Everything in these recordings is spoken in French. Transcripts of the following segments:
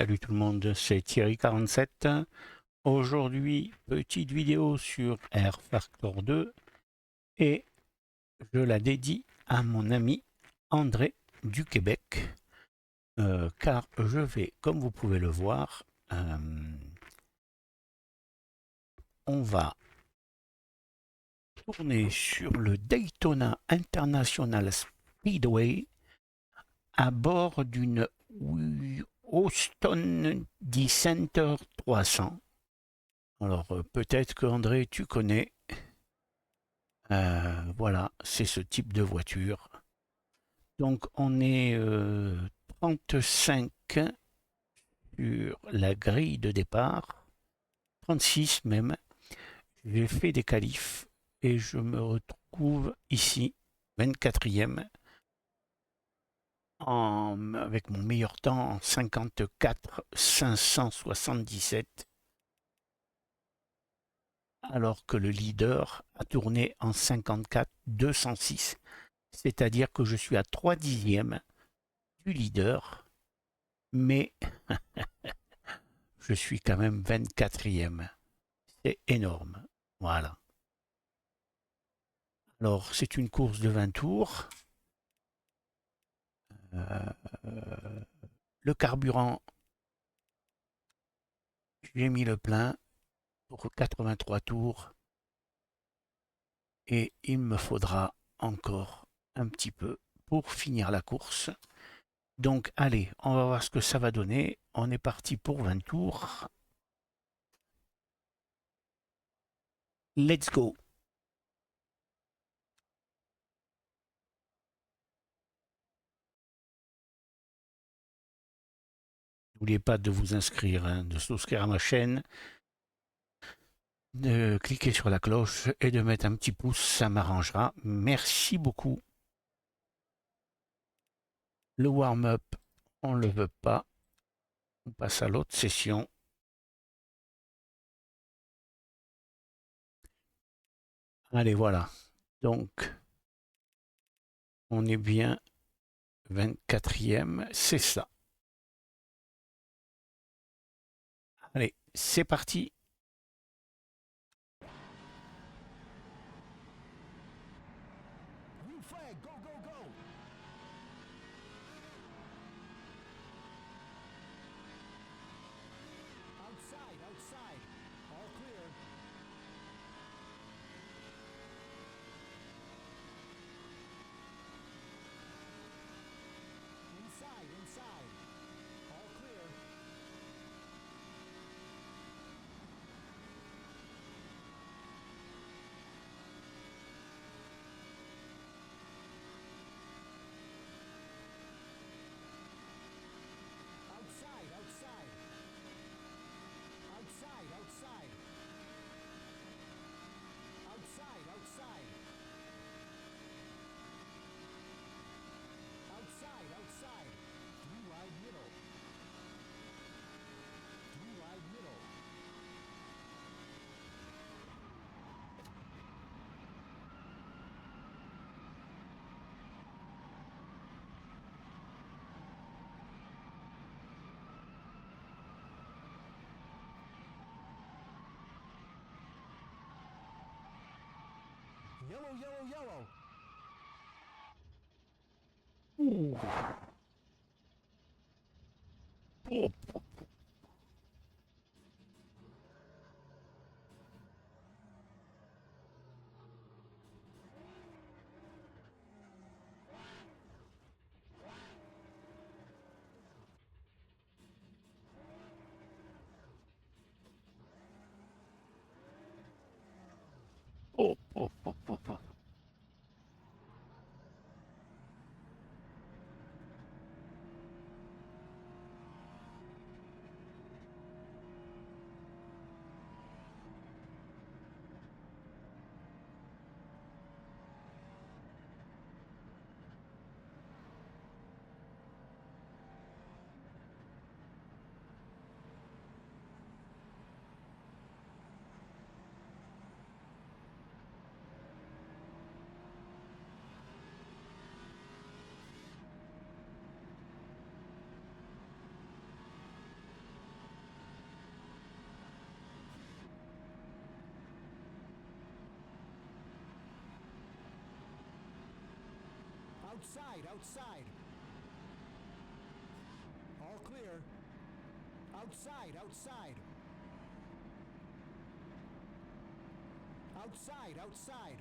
Salut tout le monde, c'est Thierry47. Aujourd'hui, petite vidéo sur R Factor 2 et je la dédie à mon ami André du Québec car je vais, comme vous pouvez le voir, on va tourner sur le Daytona International Speedway à bord d'une Austin Center 300. Alors peut-être que André, tu connais. Voilà, c'est ce type de voiture. Donc on est 35 sur la grille de départ, 36 même. J'ai fait des qualifs et je me retrouve ici, 24e, avec mon meilleur temps en 54 577, alors que le leader a tourné en 54 206. C'est-à-dire que je suis à 3 dixièmes du leader, mais je suis quand même 24e. C'est énorme. Voilà. Alors, c'est une course de 20 tours. Euh, le carburant, j'ai mis le plein pour 83 tours et il me faudra encore un petit peu pour finir la course. Donc, allez, on va voir ce que ça va donner. On est parti pour 20 tours. Let's go! N'oubliez pas de vous inscrire, hein, de souscrire à ma chaîne, de cliquer sur la cloche et de mettre un petit pouce, ça m'arrangera. Merci beaucoup. Le warm-up, on ne le veut pas. On passe à l'autre session. Allez, voilà. Donc, on est bien 24e, c'est ça. Allez, c'est parti. Yellow, yellow, yellow. Ouh. Oh. Oh, oh, oh, oh, oh. Outside, outside. All clear. Outside, outside. Outside, outside.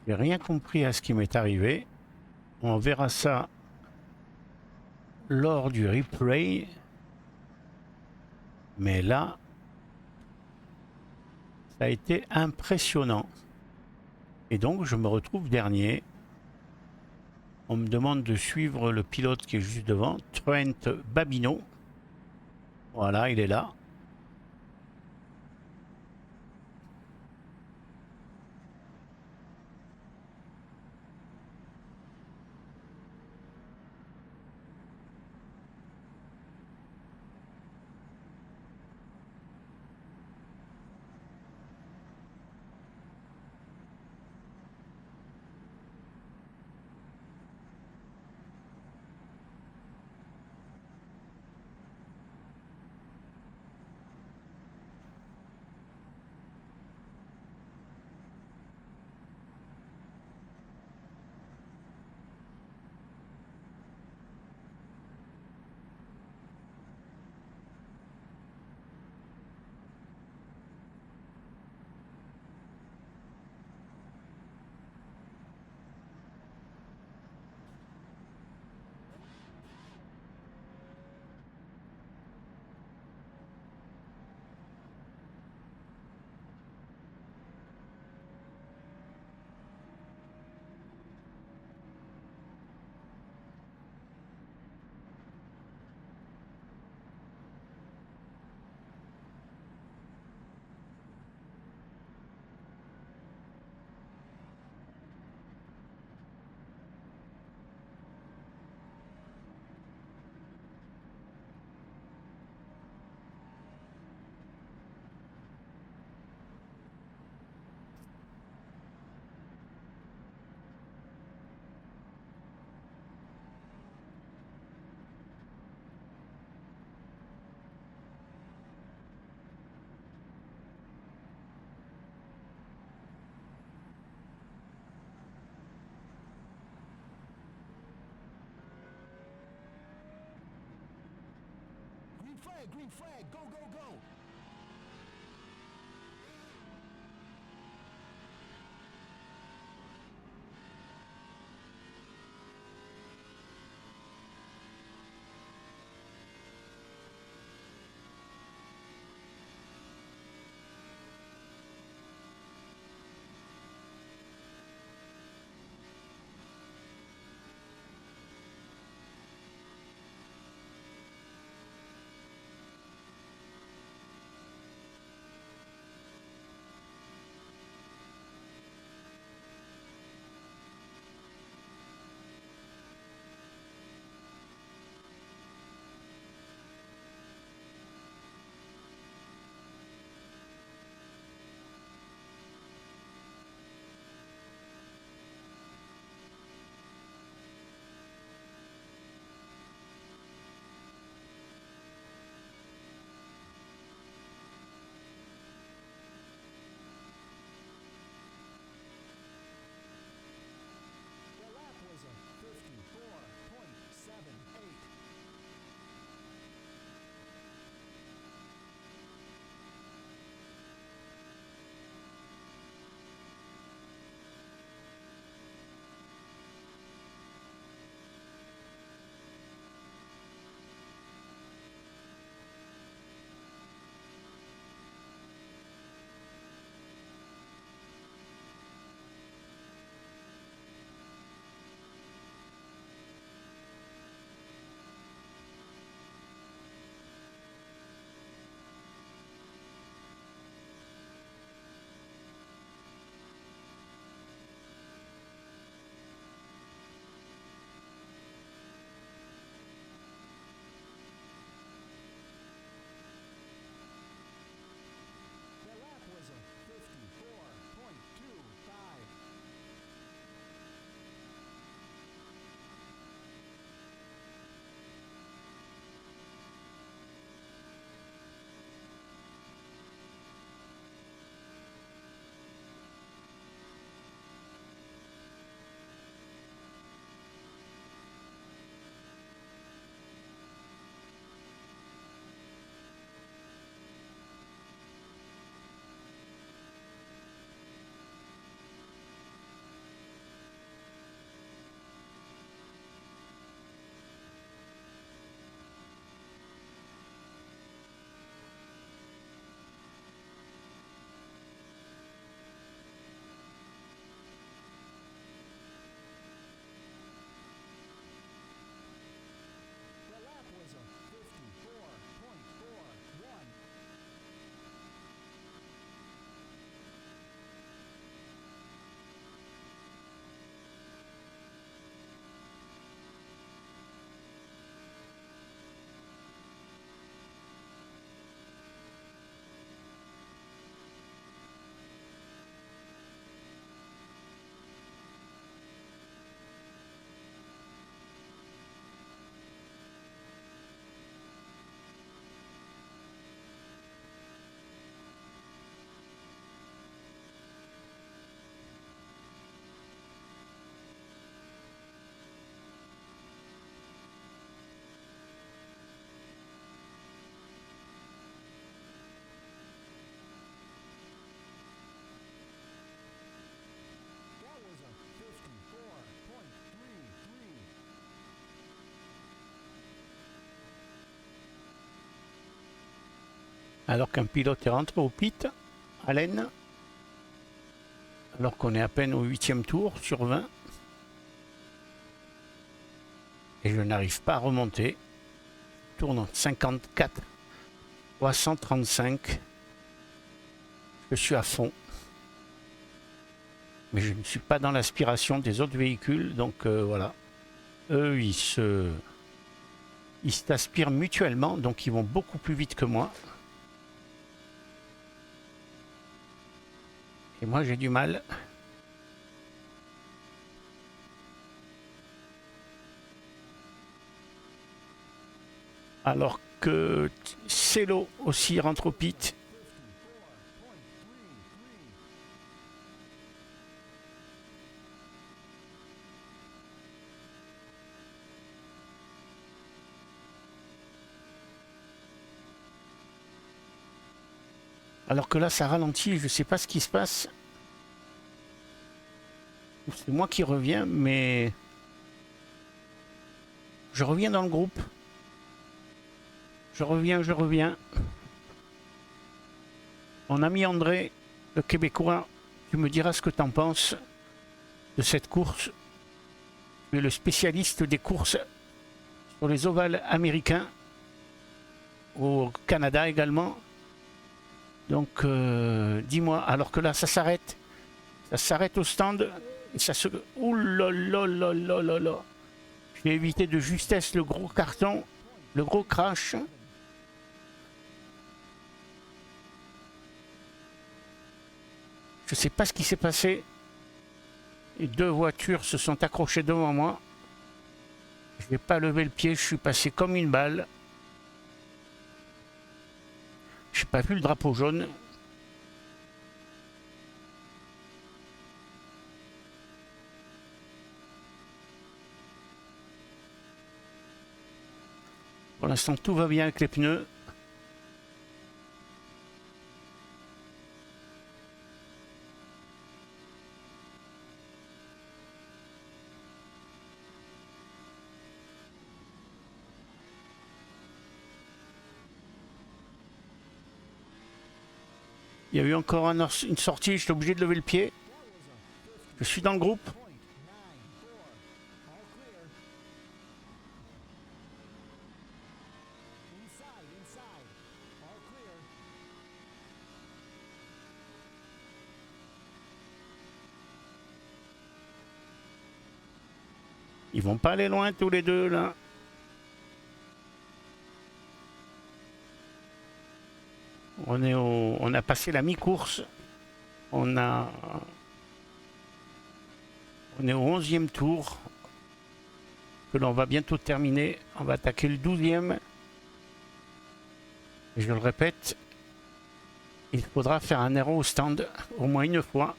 J'ai rien compris à ce qui m'est arrivé. On verra ça lors du replay. Mais là, ça a été impressionnant. Et donc, je me retrouve dernier. On me demande de suivre le pilote qui est juste devant, Trent Babineau. Voilà, il est là. green flag, go, go, go. The lap was a 54.78. The lap was a 54.25. The lap was a 54.41. That was a 54.33. Alors qu'un pilote est rentré au pit, Allen, alors qu'on est à peine au 8e tour sur 20. Et je n'arrive pas à remonter. Je tourne en 54, 335. Je suis à fond. Mais je ne suis pas dans l'aspiration des autres véhicules, donc voilà. Eux, ils s'aspirent mutuellement, donc ils vont beaucoup plus vite que moi. Et moi, j'ai du mal. Alors que Celo aussi rentre au pit. 54.33. Alors que là, ça ralentit, je ne sais pas ce qui se passe. C'est moi qui reviens, mais... Je reviens dans le groupe. Je reviens. Mon ami André, le Québécois, tu me diras ce que tu en penses de cette course. Tu es le spécialiste des courses sur les ovales américains, au Canada également. Donc, dis-moi, alors que là, ça s'arrête au stand, et ça se... Ouh là là là là là là. J'ai évité de justesse le gros carton, le gros crash. Je sais pas ce qui s'est passé. Les deux voitures se sont accrochées devant moi. Je n'ai pas levé le pied, je suis passé comme une balle. Je n'ai pas vu le drapeau jaune. Pour l'instant, tout va bien avec les pneus. Il y a eu encore une sortie, j'étais obligé de lever le pied. Je suis dans le groupe. Ils vont pas aller loin tous les deux là. On a passé la mi-course. On est au 11e tour. Que l'on va bientôt terminer. On va attaquer le 12e. Et je le répète, il faudra faire un arrêt au stand au moins une fois.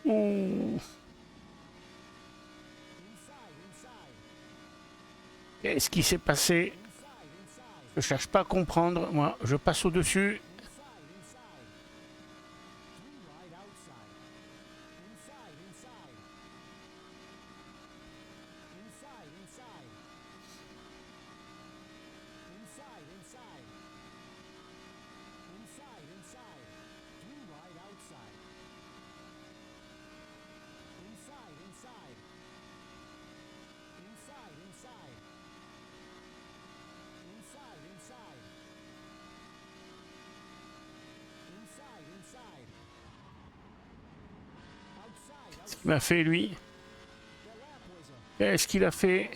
Ouh. Qu'est-ce qui s'est passé? Je cherche pas à comprendre. Moi, je passe au-dessus. Qu'est-ce qu'il m'a fait lui? Qu'est-ce qu'il a fait?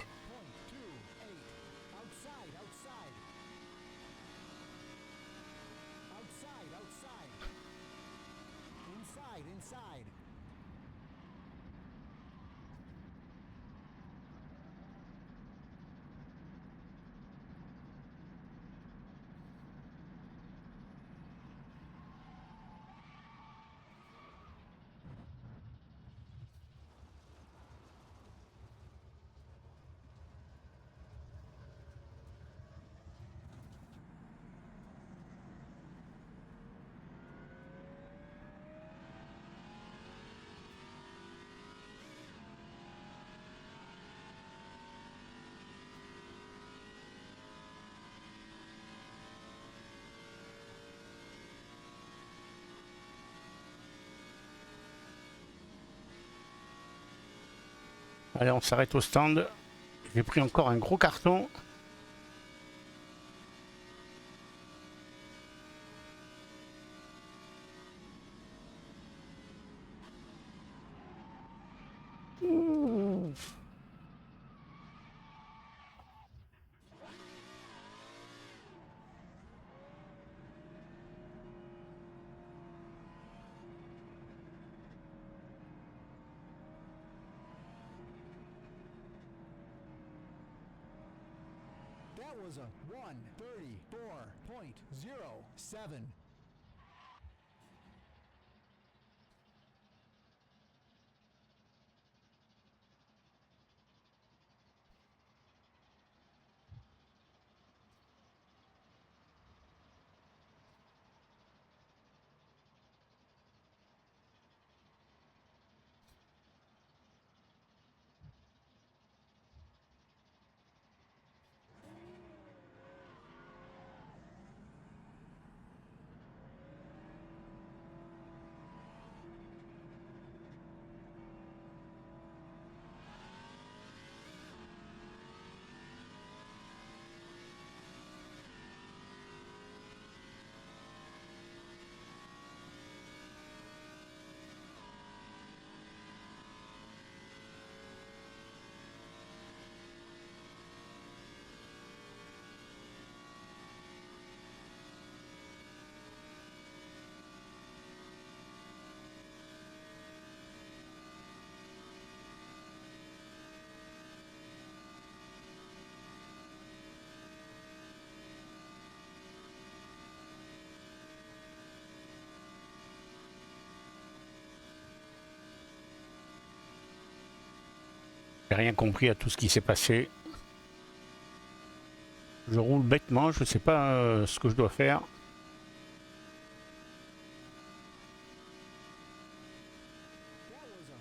Allez, on s'arrête au stand. J'ai pris encore un gros carton. That was a 1:34.07. J'ai rien compris à tout ce qui s'est passé. Je roule bêtement, je ne sais pas ce que je dois faire. That was a 1:38.33.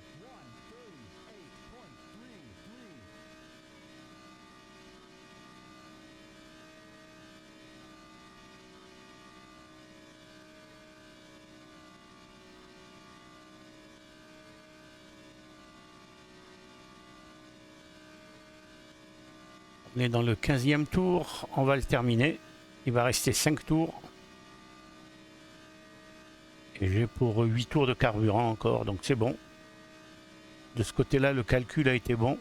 On est dans le 15e tour, on va le terminer. Il va rester 5 tours. Et j'ai pour 8 tours de carburant encore, donc c'est bon. De ce côté-là, le calcul a été bon.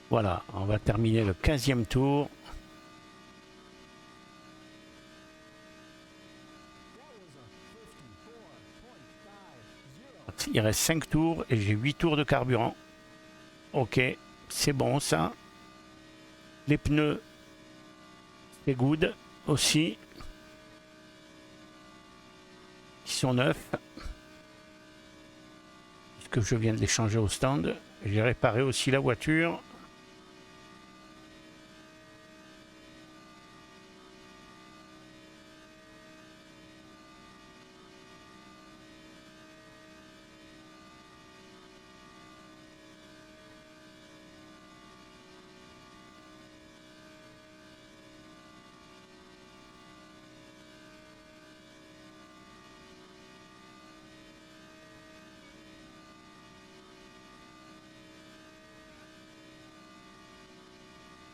Voilà, on va terminer le 15e tour. That was a 54.50. Il reste 5 tours et j'ai 8 tours de carburant. Ok, c'est bon ça. Les pneus, c'est good aussi. Ils sont neufs. Puisque je viens de les changer au stand. J'ai réparé aussi la voiture.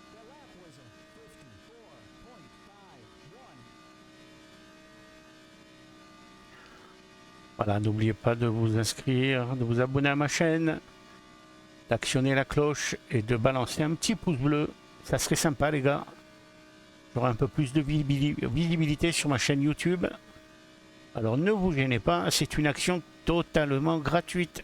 The lap was a 54.51. Voilà, n'oubliez pas de vous inscrire, de vous abonner à ma chaîne, d'actionner la cloche et de balancer un petit pouce bleu. Ça serait sympa les gars. J'aurai un peu plus de visibilité sur ma chaîne YouTube. Alors ne vous gênez pas, c'est une action totalement gratuite.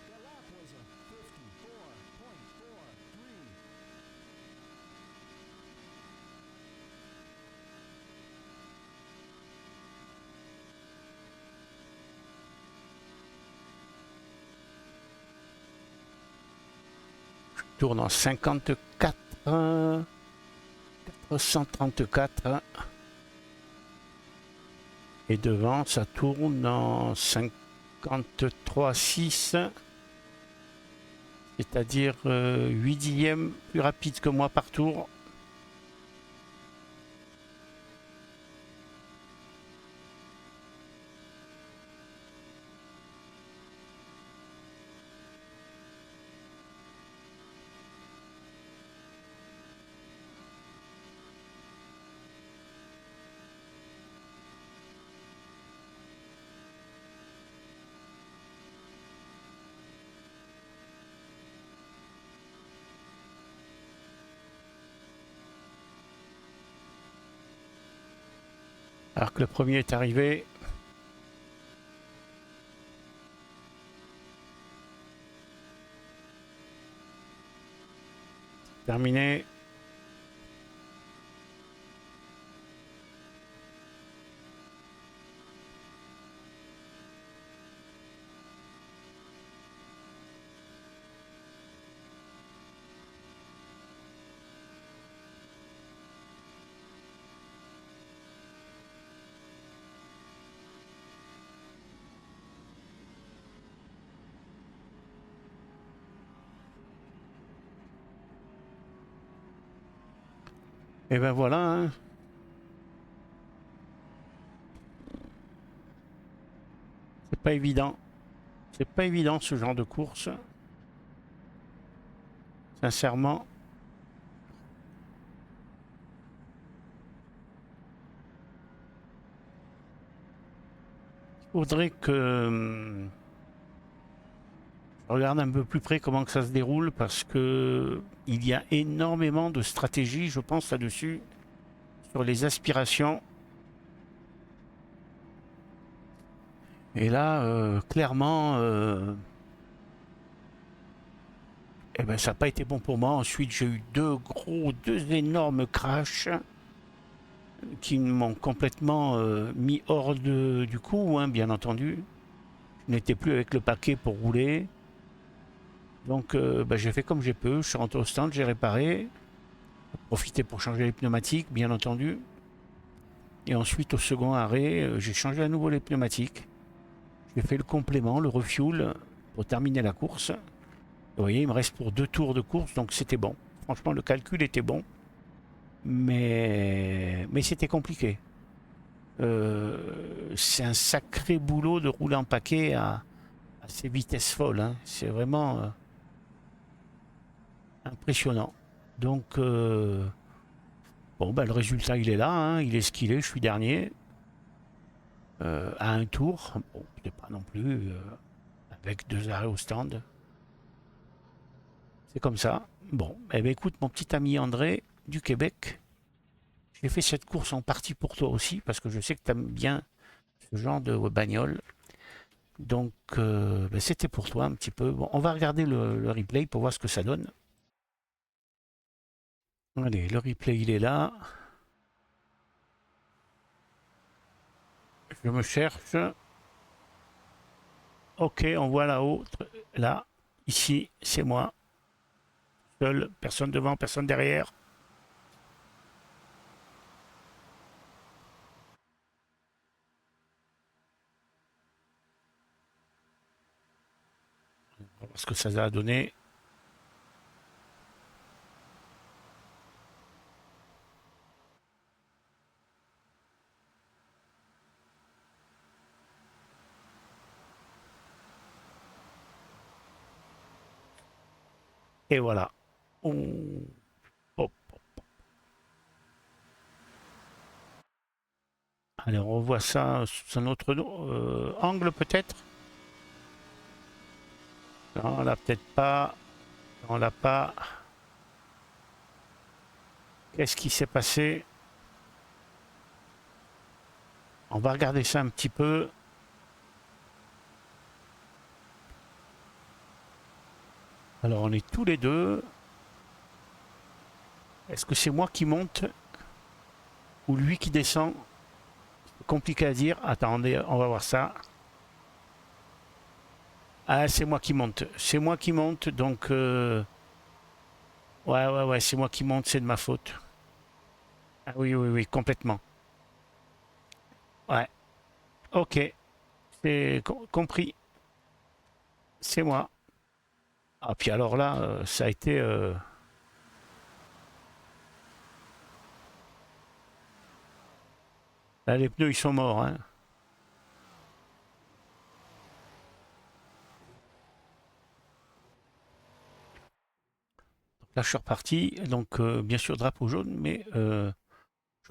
The lap was a 54.43. Tourne en 54, 434. Et devant, ça tourne en 53,6. C'est-à-dire 8 dixièmes plus rapide que moi par tour. Alors que le premier est arrivé. Terminé. Et ben voilà, hein. C'est pas évident. C'est pas évident ce genre de course. Sincèrement. Il faudrait que je regarde un peu plus près comment que ça se déroule parce que il y a énormément de stratégies, je pense, là-dessus, sur les aspirations. Et là, clairement, eh ben, ça n'a pas été bon pour moi. Ensuite, j'ai eu deux énormes crashs qui m'ont complètement mis hors du coup, hein, bien entendu. Je n'étais plus avec le paquet pour rouler. Donc, ben, j'ai fait comme j'ai pu. Je suis rentré au stand, j'ai réparé. Profité pour changer les pneumatiques, bien entendu. Et ensuite, au second arrêt, j'ai changé à nouveau les pneumatiques. J'ai fait le complément, le refuel, pour terminer la course. Vous voyez, il me reste pour 2 tours de course, donc c'était bon. Franchement, le calcul était bon. Mais c'était compliqué. C'est un sacré boulot de rouler en paquet à ces vitesses folles, hein. C'est vraiment impressionnant. Donc, bon, bah, le résultat, il est là, hein. Il est ce qu'il est. Je suis dernier. À un tour. Bon, c'est pas non plus avec 2 arrêts au stand. C'est comme ça. Bon, eh ben, écoute, mon petit ami André du Québec, j'ai fait cette course en partie pour toi aussi, parce que je sais que tu aimes bien ce genre de bagnole. Donc, ben, c'était pour toi un petit peu. Bon, on va regarder le replay pour voir ce que ça donne. Allez, le replay, il est là. Je me cherche. Ok, on voit là-haut. Là, ici, c'est moi. Seul, personne devant, personne derrière. On va voir ce que ça a donné. Et voilà. On... hop. Allez, on revoit ça sous un autre angle peut-être. Non, là peut-être pas. On l'a pas. Qu'est-ce qui s'est passé? On va regarder ça un petit peu. Alors on est tous les deux. Est-ce que c'est moi qui monte ou lui qui descend? Compliqué à dire. Attendez, on va voir ça. Ah, c'est moi qui monte. C'est moi qui monte, donc ouais, c'est moi qui monte, c'est de ma faute. Ah oui, complètement. Ouais, ok, c'est compris. C'est moi. Ah puis alors là, ça a été. Là, les pneus ils sont morts, hein. Là, je suis reparti. Donc, bien sûr, drapeau jaune, mais je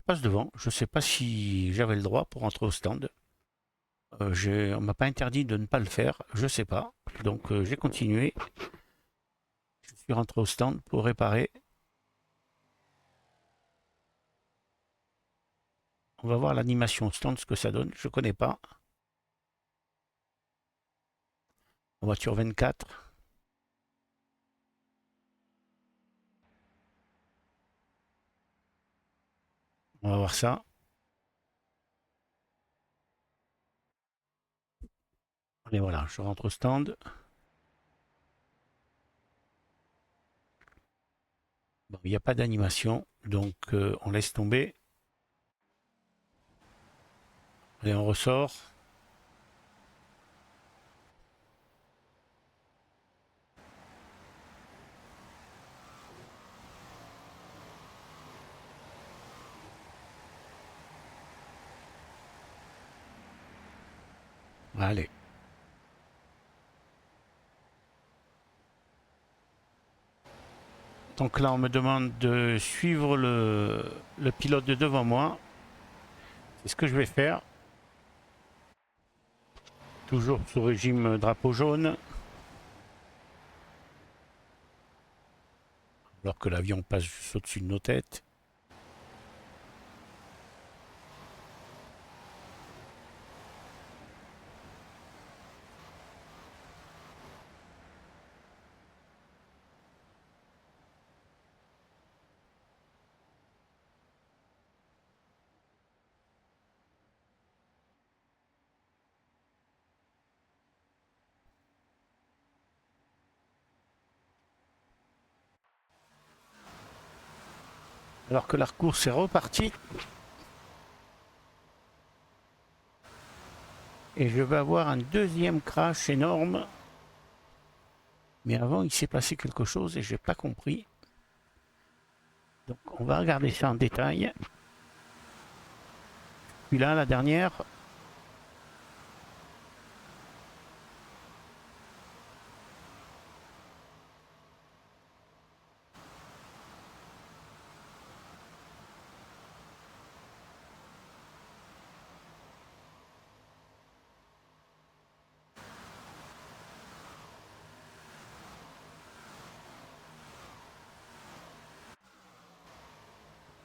passe devant. Je ne sais pas si j'avais le droit pour entrer au stand. On m'a pas interdit de ne pas le faire. Je ne sais pas. Donc, j'ai continué. Je suis rentré au stand pour réparer. On va voir l'animation stand, ce que ça donne. Je connais pas. Voiture 24. On va voir ça. Et voilà, je rentre au stand. Bon, il n'y a pas d'animation, donc on laisse tomber. Et on ressort. Allez. Donc là, on me demande de suivre le pilote de devant moi. C'est ce que je vais faire. Toujours sous régime drapeau jaune. Alors que l'avion passe juste au-dessus de nos têtes. Alors que la course est repartie. Et je vais avoir un deuxième crash énorme. Mais avant, il s'est passé quelque chose et je n'ai pas compris. Donc on va regarder ça en détail. Puis là, la dernière.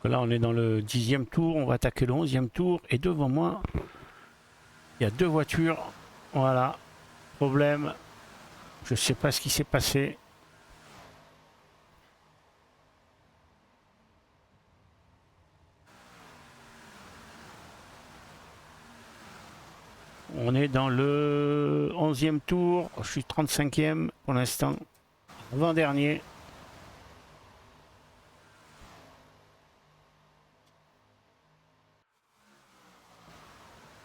Là, on est dans le 10e tour, on va attaquer le 11e tour. Et devant moi, il y a deux voitures. Voilà, problème. Je ne sais pas ce qui s'est passé. On est dans le 11e tour. Je suis 35e pour l'instant. Avant-dernier.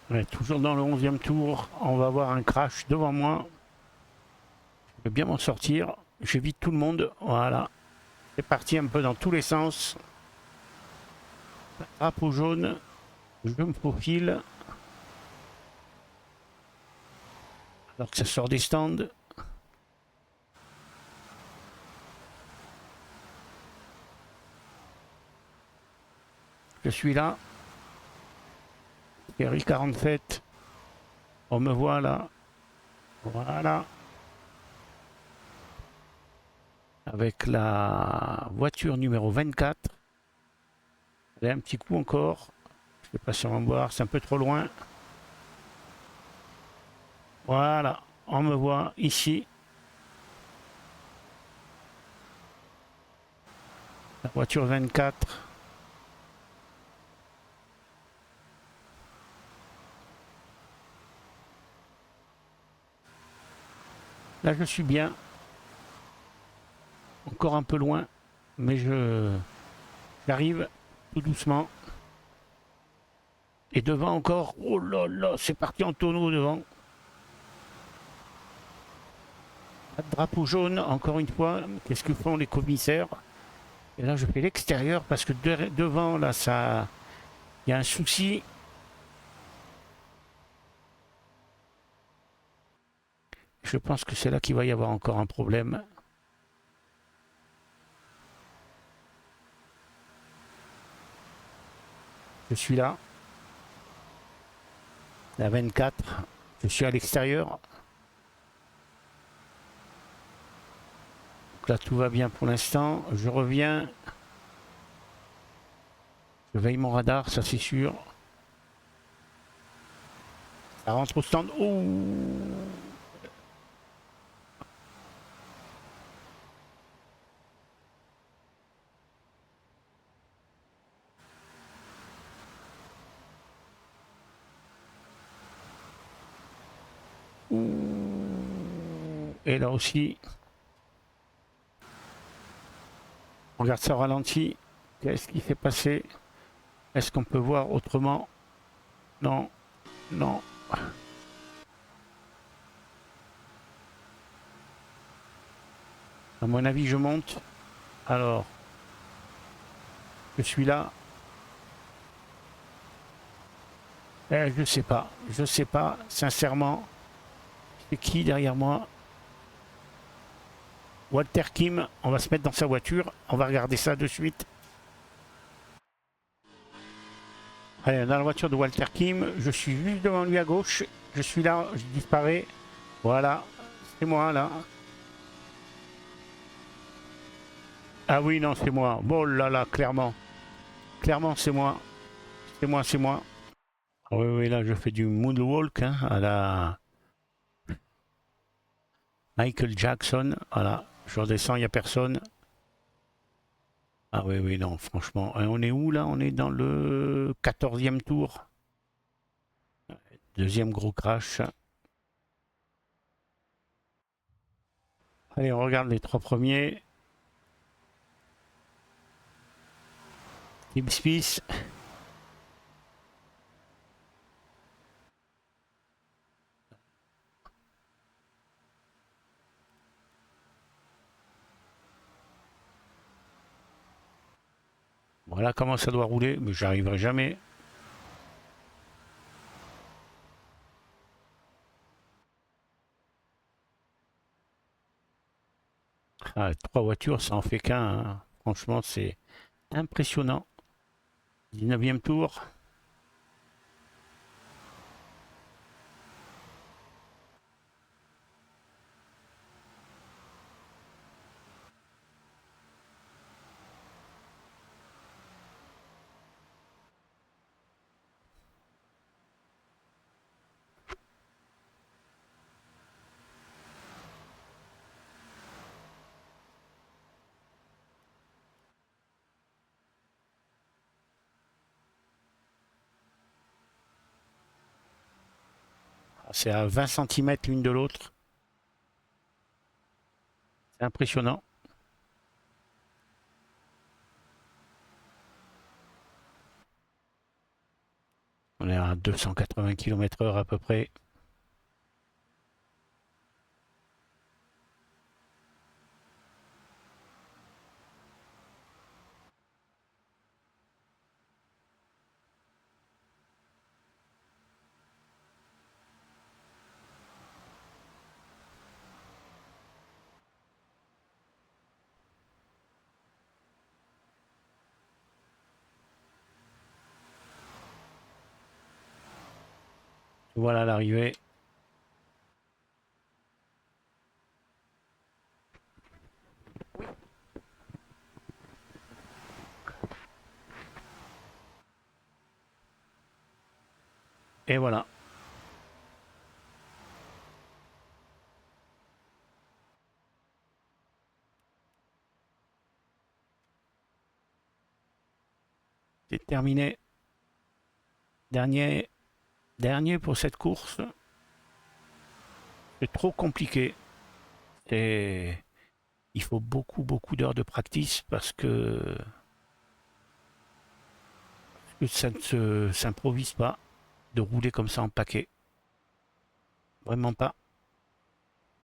Ouais, toujours dans le 11e tour. On va avoir un crash devant moi. Je vais bien m'en sortir. J'évite tout le monde. Voilà. C'est parti un peu dans tous les sens. Drapeau jaune. Je me faufile. Alors que ça sort des stands. Je suis là. Perry 47. On me voit là. Voilà. Avec la voiture numéro 24. Allez, un petit coup encore. Je vais pas sûrement boire, c'est un peu trop loin. Voilà, on me voit ici. La voiture 24. Là, je suis bien. Encore un peu loin, mais j'arrive tout doucement. Et devant encore, oh là là, c'est parti en tonneau devant. Drapeau jaune, encore une fois. Qu'est-ce que font les commissaires? Et là, je fais l'extérieur parce que devant, là, ça, il y a un souci. Je pense que c'est là qu'il va y avoir encore un problème. Je suis là. La 24. Je suis à l'extérieur. Donc là, tout va bien pour l'instant. Je reviens. Je veille mon radar, ça c'est sûr. Ça rentre au stand. Oh. Et là aussi, regarde ça au ralenti. Qu'est-ce qui s'est passé? Est-ce qu'on peut voir autrement? Non, non. À mon avis, je monte. Alors, je suis là. Je sais pas, sincèrement. C'est qui derrière moi? Walter Kim, on va se mettre dans sa voiture. On va regarder ça de suite. Allez, dans la voiture de Walter Kim. Je suis juste devant lui à gauche. Je suis là, je disparais. Voilà, c'est moi là. Ah oui, non, c'est moi. Bon là là, clairement. Clairement, c'est moi. C'est moi, c'est moi. Ah oui, oui, là, je fais du moonwalk hein, à la Michael Jackson. Voilà, je redescends, il n'y a personne. Ah oui, oui, non, franchement. Et on est où là? On est dans le 14e tour. Deuxième gros crash. Allez, on regarde les trois premiers. Tim Smith. Voilà comment ça doit rouler, mais j'arriverai jamais. Ah, trois voitures, ça en fait qu'un. Hein. Franchement, c'est impressionnant. 19e tour. C'est à 20 cm l'une de l'autre. C'est impressionnant. On est à 280 km/h à peu près. Voilà l'arrivée. Et voilà. C'est terminé. Dernier, dernier pour cette course. C'est trop compliqué. Et il faut beaucoup, beaucoup d'heures de practice parce que ça ne s'improvise pas de rouler comme ça en paquet. Vraiment pas.